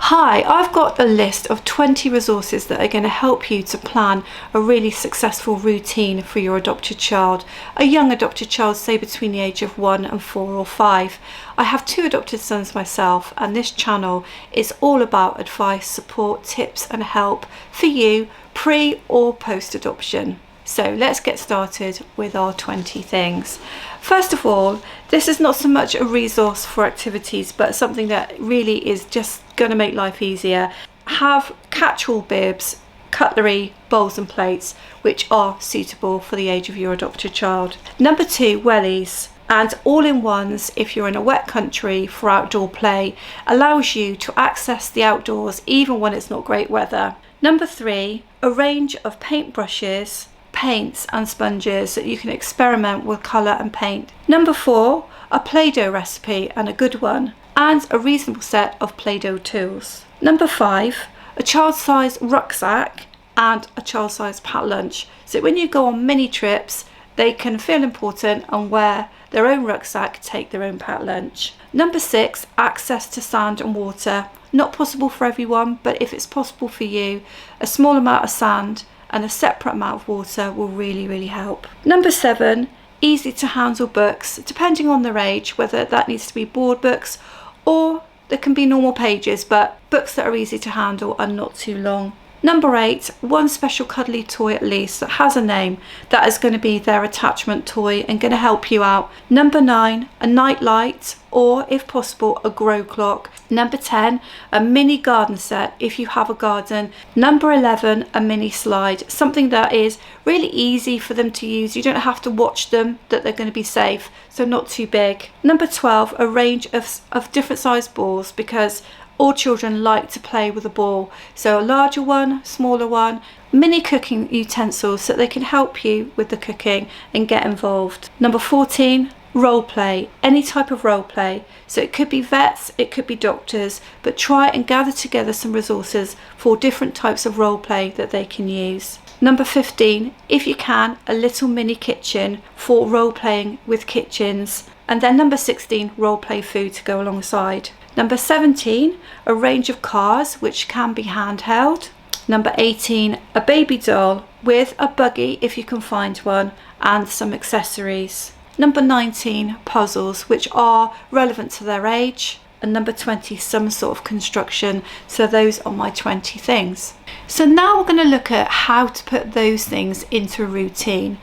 Hi, I've got a list of 20 resources that are going to help you to plan a really successful routine for your adopted child, a young adopted child, say between the age of 1 and 4 or 5. I have 2 adopted sons myself, and this channel is all about advice, support, tips and help for you pre or post adoption. So let's get started with our 20 things. First of all, this is not so much a resource for activities, but something that really is just going to make life easier. Have catch-all bibs, cutlery, bowls and plates, which are suitable for the age of your adopted child. Number 2, wellies. And all-in-ones, if you're in a wet country for outdoor play, allows you to access the outdoors even when it's not great weather. Number 3, a range of paintbrushes, paints and sponges that you can experiment with colour and paint. Number 4, a Play-Doh recipe, and a good one, and a reasonable set of Play-Doh tools. Number 5, a child-sized rucksack and a child-sized packed lunch. So when you go on mini trips, they can feel important and wear their own rucksack, take their own packed lunch. Number 6, access to sand and water. Not possible for everyone, but if it's possible for you, a small amount of sand and a separate amount of water will really help. Number 7, easy to handle books, depending on their age, whether that needs to be board books or there can be normal pages, but books that are easy to handle and not too long. Number 8, one special cuddly toy at least that has a name, that is going to be their attachment toy and going to help you out. Number 9, a night light, or if possible a grow clock. Number 10, a mini garden set if you have a garden. Number 11, a mini slide, something that is really easy for them to use. You don't have to watch them, that they're going to be safe, so not too big. Number 12, a range of different size balls, because all children like to play with a ball, so a larger one, smaller one. Mini cooking utensils so they can help you with the cooking and get involved. Number 14, role play, any type of role play. So it could be vets, it could be doctors, but try and gather together some resources for different types of role play that they can use. Number 15, if you can, a little mini kitchen for role playing with kitchens. And then number 16, role play food to go alongside. Number 17, a range of cars which can be handheld. Number 18, a baby doll with a buggy if you can find one, and some accessories. Number 19, puzzles which are relevant to their age. And number 20, some sort of construction. So those are my 20 things. So now we're going to look at how to put those things into a routine.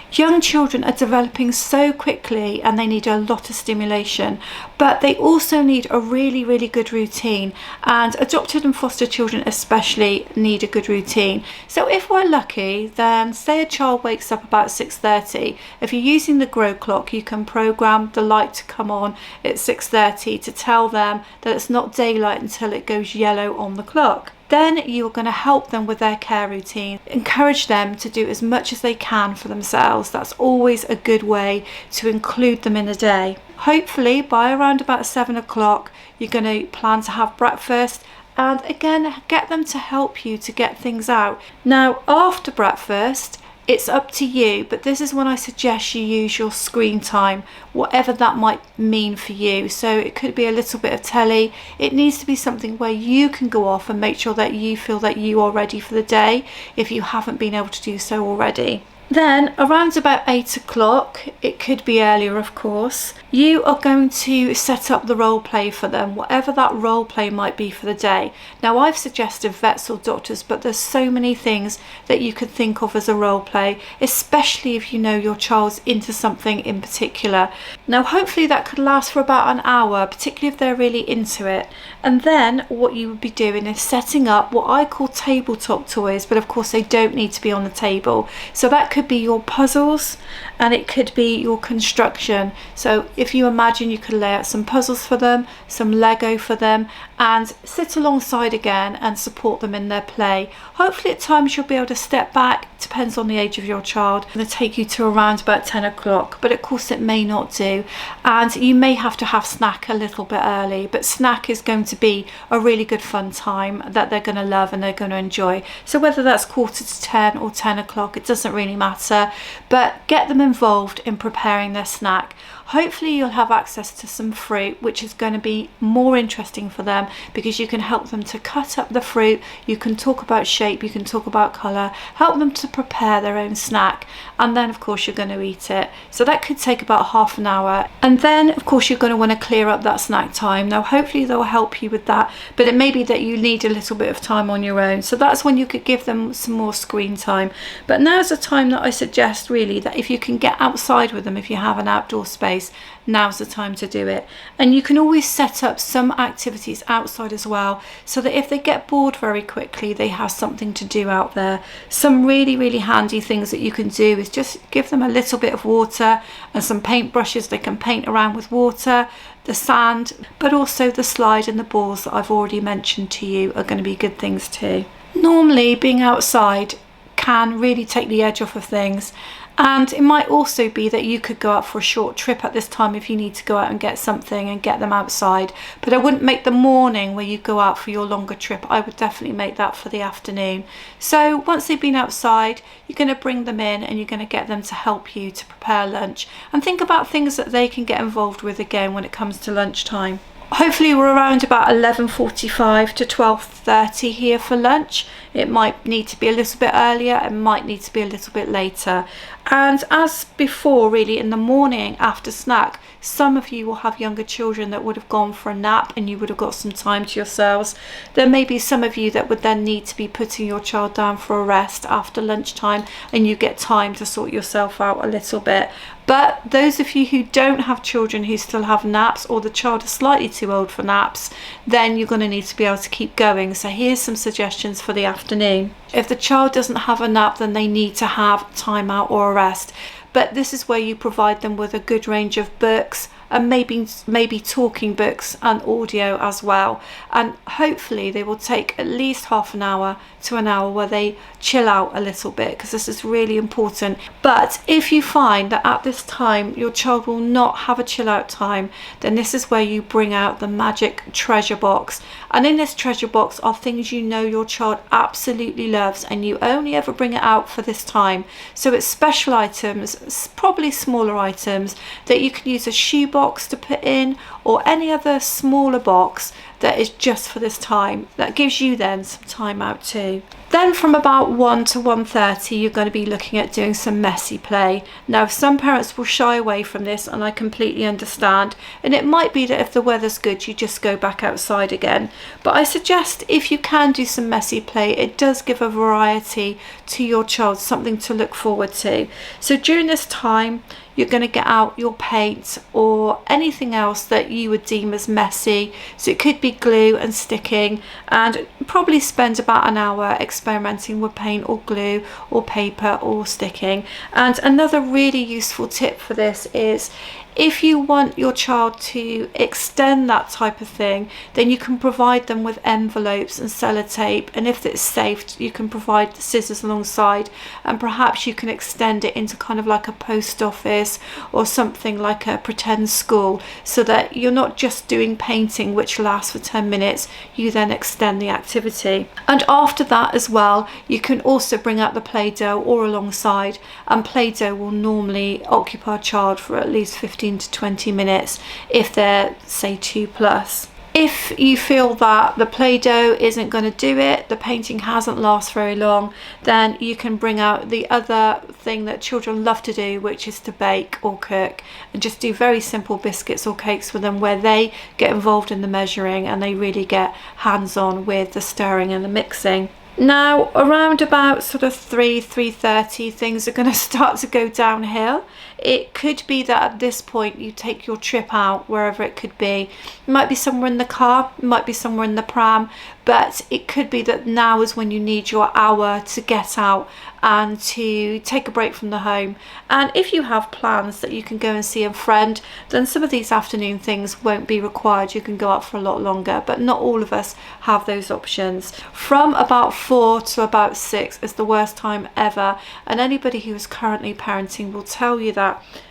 Young children are developing so quickly and they need a lot of stimulation, but they also need a really good routine, and adopted and foster children especially need a good routine. So if we're lucky, then say a child wakes up about 6:30, if you're using the grow clock, you can program the light to come on at 6:30 to tell them that it's not daylight until it goes yellow on the clock. Then you're going to help them with their care routine. Encourage them to do as much as they can for themselves. That's always a good way to include them in the day. Hopefully by around about 7 o'clock, you're going to plan to have breakfast, and again, get them to help you to get things out. Now, after breakfast, it's up to you, but this is when I suggest you use your screen time, whatever that might mean for you. So it could be a little bit of telly. It needs to be something where you can go off and make sure that you feel that you are ready for the day if you haven't been able to do so already. Then around about 8 o'clock, it could be earlier of course, you are going to set up the role play for them, whatever that role play might be for the day. Now I've suggested vets or doctors, but there's so many things that you could think of as a role play, especially if you know your child's into something in particular. Now hopefully that could last for about an hour, particularly if they're really into it. And then what you would be doing is setting up what I call tabletop toys, but of course they don't need to be on the table. So that could be your puzzles and it could be your construction. So if you imagine, you could lay out some puzzles for them, some Lego for them, and sit alongside again and support them in their play. Hopefully at times you'll be able to step back, depends on the age of your child. It's going to take you to around about 10 o'clock, but of course it may not do, and you may have to have snack a little bit early, but snack is going to be a really good fun time that they're going to love and they're going to enjoy. So whether that's 9:45 or 10 o'clock, it doesn't really matter, but get them involved in preparing their snack. hopefully you'll have access to some fruit, which is going to be more interesting for them, because you can help them to cut up the fruit, you can talk about shape, you can talk about colour, help them to prepare their own snack, and then of course you're going to eat it. So that could take about half an hour, and then of course you're going to want to clear up that snack time. Now hopefully they'll help you with that, but it may be that you need a little bit of time on your own, so that's when you could give them some more screen time. But now's the time that I suggest really that if you can get outside with them, if you have an outdoor space, now's the time to do it. And you can always set up some activities outside as well, so that if they get bored very quickly, they have something to do out there. Some really handy things that you can do is just give them a little bit of water and some paint brushes. They can paint around with water, the sand, but also the slide and the balls that I've already mentioned to you are going to be good things too. Normally being outside can really take the edge off of things, and it might also be that you could go out for a short trip at this time if you need to go out and get something and get them outside. But I wouldn't make the morning where you go out for your longer trip. I would definitely make that for the afternoon. So once they've been outside, you're going to bring them in and you're going to get them to help you to prepare lunch, and think about things that they can get involved with again when it comes to lunchtime. Hopefully we're around about 11:45 to 12:30 here for lunch. It might need to be a little bit earlier, it might need to be a little bit later. And as before, really, in the morning after snack, some of you will have younger children that would have gone for a nap and you would have got some time to yourselves. There may be some of you that would then need to be putting your child down for a rest after lunchtime, and you get time to sort yourself out a little bit. But those of you who don't have children who still have naps, or the child is slightly too old for naps, then you're going to need to be able to keep going. So here's some suggestions for the afternoon. If the child doesn't have a nap, then they need to have time out or a rest. But this is where you provide them with a good range of books, and maybe talking books and audio as well. And hopefully they will take at least half an hour to an hour where they chill out a little bit, because this is really important. But if you find that at this time your child will not have a chill out time, then this is where you bring out the magic treasure box. And in this treasure box are things you know your child absolutely loves, and you only ever bring it out for this time. So it's special items, probably smaller items that you can use a shoe box to put in, or any other smaller box that is just for this time. That gives you then some time out too. Then from about 1 to 1:30 you're going to be looking at doing some messy play. Now some parents will shy away from this, and I completely understand, and it might be that if the weather's good you just go back outside again. But I suggest if you can do some messy play, it does give a variety to your child, something to look forward to. So during this time you're going to get out your paint or anything else that you would deem as messy. So it could be glue and sticking, and probably spend about an hour experimenting with paint or glue or paper or sticking. And another really useful tip for this is, if you want your child to extend that type of thing, then you can provide them with envelopes and sellotape, and if it's safe you can provide the scissors alongside, and perhaps you can extend it into kind of like a post office or something like a pretend school, so that you're not just doing painting which lasts for 10 minutes, you then extend the activity. And after that as well, you can also bring out the Play-Doh or alongside, and Play-Doh will normally occupy a child for at least 15 to 20 minutes if they're say 2+. If you feel that the Play-Doh isn't going to do it, the painting hasn't lasted very long, then you can bring out the other thing that children love to do, which is to bake or cook, and just do very simple biscuits or cakes with them, where they get involved in the measuring and they really get hands-on with the stirring and the mixing. Now around about sort of 3:30 things are going to start to go downhill. It could be that at this point you take your trip out wherever it could be. It might be somewhere in the car, it might be somewhere in the pram, but it could be that now is when you need your hour to get out and to take a break from the home. And if you have plans that you can go and see a friend, then some of these afternoon things won't be required. You can go out for a lot longer, but not all of us have those options. From about 4 to about 6 is the worst time ever, and anybody who is currently parenting will tell you that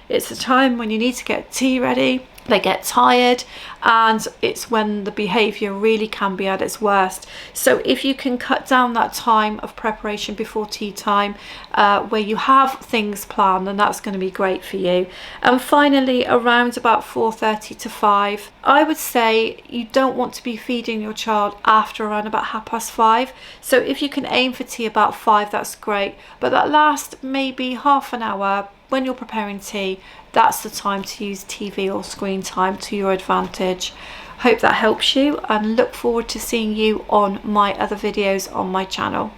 it's a time when you need to get tea ready, they get tired, and it's when the behavior really can be at its worst. So if you can cut down that time of preparation before tea time, where you have things planned, then that's going to be great for you. And finally, around about 4:30 to 5, I would say you don't want to be feeding your child after around about 5:30. So if you can aim for tea about 5, that's great, but that last maybe half an hour when you're preparing tea, that's the time to use TV or screen time to your advantage. Hope that helps you, and look forward to seeing you on my other videos on my channel.